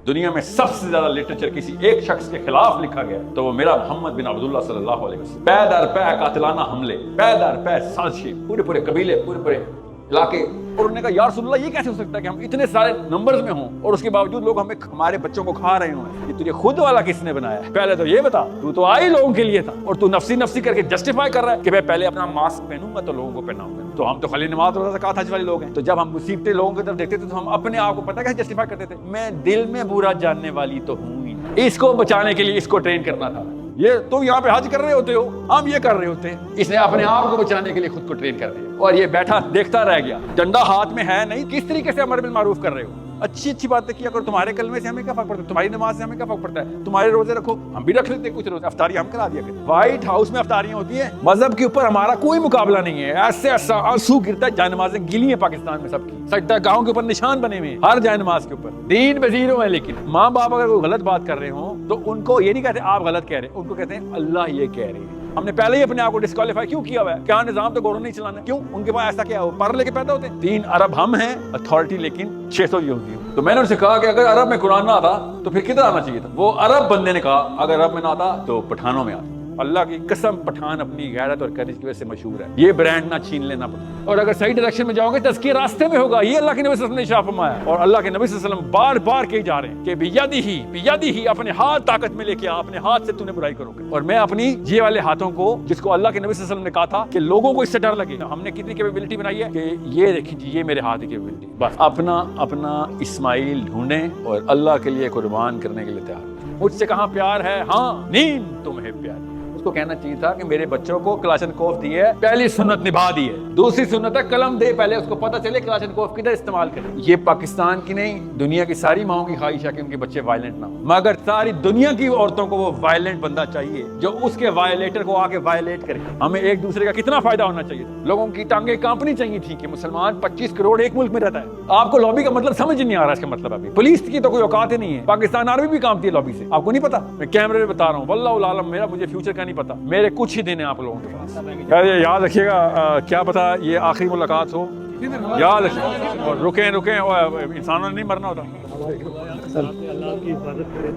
دنیا میں سب سے زیادہ لٹریچر کسی ایک شخص کے خلاف لکھا گیا تو وہ میرا محمد بن عبداللہ صلی اللہ علیہ وسلم. پے در پے قاتلانہ حملے، پے در پے سازشیں، پورے پورے قبیلے، پورے پورے علاقے. اور انہوں نے کہا یا رسول اللہ یہ کیسے ہو سکتا ہے کہ ہم اتنے سارے نمبرز میں ہوں اور اس کے باوجود لوگ ہمارے بچوں کو کھا رہے ہوں؟ یہ تجھے خود والا کس نے بنایا ہے؟ پہلے تو یہ بتا، تو آئی لوگوں کے لیے تھا اور تو نفسی نفسی کر کے جسٹیفائی کر رہا ہے کہ میں پہلے اپنا ماسک پہنوں گا تو لوگوں کو پہناؤں گا. تو ہم تو خالی نماز روزہ زکات حج والے لوگ ہیں. تو جب ہم مصیبتیں لوگوں کی طرف دیکھتے تھے تو ہم اپنے آپ کو پتہ کیسے جسٹیفائی کرتے تھے؟ میں دل میں برا جاننے والی تو ہوں ہی. اس کو بچانے کے لیے اس کو ٹرین کرنا تھا. یہ تو یہاں پہ حج کر رہے ہوتے ہو، ہم یہ کر رہے ہوتے ہیں. اس نے اپنے آپ کو بچانے کے لیے خود کو ٹرین کر دیا اور یہ بیٹھا دیکھتا رہ گیا. ڈنڈا ہاتھ میں ہے نہیں، کس طریقے سے امر بالمعروف کر رہے ہو. اچھی اچھی باتیں کیا کرو. تمہارے کلمے سے ہمیں کیا فرق پڑتا ہے؟ تمہاری نماز سے ہمیں کیا فرق پڑتا ہے؟ تمہارے روزے رکھو، ہم بھی رکھ لیتے کچھ روزے. افطاری ہم کرا دیا کرتے. وائٹ ہاؤس میں افطاریاں ہوتی ہیں. مذہب کے اوپر ہمارا کوئی مقابلہ نہیں ہے. ایسے ایسا آنسو گرتا ہے. جائے نمازیں گلی ہیں پاکستان میں سب کی. سجدہ گاہوں کے اوپر نشان بنے ہوئے ہیں ہر جائے نماز کے اوپر. دین پہ زیرو ہے. لیکن ماں باپ اگر کوئی غلط بات کر رہے ہوں تو ان کو یہ نہیں کہتے آپ غلط کہہ رہے ہیں، ان کو کہتے ہیں اللہ یہ کہہ رہے ہیں. ہم نے پہلے ہی اپنے آپ کو ڈسکوالیفائی کیوں کیا ہوا ہے؟ کیا نظام تو گورنمنٹ نہیں چلانا؟ کیوں ان کے پاس ایسا کیا ہو؟ پڑھ لے کے پیدا ہوتے ہیں. 3 ارب ہم ہیں اتھارٹی، لیکن 600 یہودی ہوں. تو میں نے ان سے کہا کہ اگر عرب میں قرآن نہ آتا تو پھر کدھر آنا چاہیے تھا؟ وہ عرب بندے نے کہا اگر عرب میں نہ آتا تو پٹھانوں میں آتا. اللہ کی قسم پٹھان اپنی غیرت اور کرج کی وجہ سے مشہور ہے. یہ برانڈ نہ چھین لینا پڑتا. اور اگر صحیح ڈائریکشن میں جاؤ گے تزکیہ راستے میں ہوگا. یہ اللہ کے نبی صلی اللہ علیہ وسلم نے ارشاد فرمایا اور اللہ کے نبی صلی اللہ علیہ وسلم بار بار کہی جا رہے ہیں کہ بیدی ہی اپنے ہاتھ طاقت میں لے کے اپنے ہاتھ سے تو نے برائی کرو گے. اور میں اپنی یہ والے ہاتھوں کو، جس کو اللہ کے نبی صلی اللہ علیہ وسلم نے کہا تھا کہ لوگوں کو اس سے ڈر لگے، ہم نے کتنی کیپیبلٹی بنائی ہے کہ یہ دیکھیں جی یہ میرے ہاتھ کی کیپیبلٹی. بس اپنا اسماعیل ڈھونڈیں اور اللہ کے لیے قربان کرنے کے لیے تیار. مجھ سے کہاں پیار ہے؟ ہاں نیند تمہیں پیاری. اس کو کہنا چاہیے تھا کہ میرے بچوں کو کلاشنکوف دی ہے، پہلی سنت نبھا دی ہے. دوسری سنت ہے قلم دے، پہلے اس کو پتہ چلے کلاشنکوف کدھر استعمال کرے. یہ پاکستان کی نہیں دنیا کی ساری ماؤں کی خواہش ہے کہ ان کے بچے وائلنٹ نہ ہوں، مگر ساری دنیا کی عورتوں کو وہ وائلنٹ بندہ چاہیے جو اس کے وائلیٹر کو آ کے وائلیٹ کرے. ہمیں ایک دوسرے کا کتنا فائدہ ہونا چاہیے تھا. لوگوں کی ٹانگیں کانپنی چاہیے تھی کہ مسلمان 25 کروڑ ایک ملک میں رہتا ہے. آپ کو لابی کا مطلب سمجھ نہیں آ رہا. اس کا مطلب ابھی پولیس کی تو کوئی اوقات ہی نہیں ہے. پاکستان آرمی بھی کامتی ہے لابی سے. آپ کو نہیں پتا؟ میں کیمرے میں بتا رہا ہوں، واللہ العالم مجھے فیوچر کا نہیں پتا. میرے کچھ ہی دن ہیں آپ لوگوں کے پاس. یاد رکھیے گا، کیا پتا یہ آخری ملاقات ہو. یاد رکھیں اور رکیں اور انسانوں نے نہیں مرنا ہوتا. اللہ کی حفاظت کرے.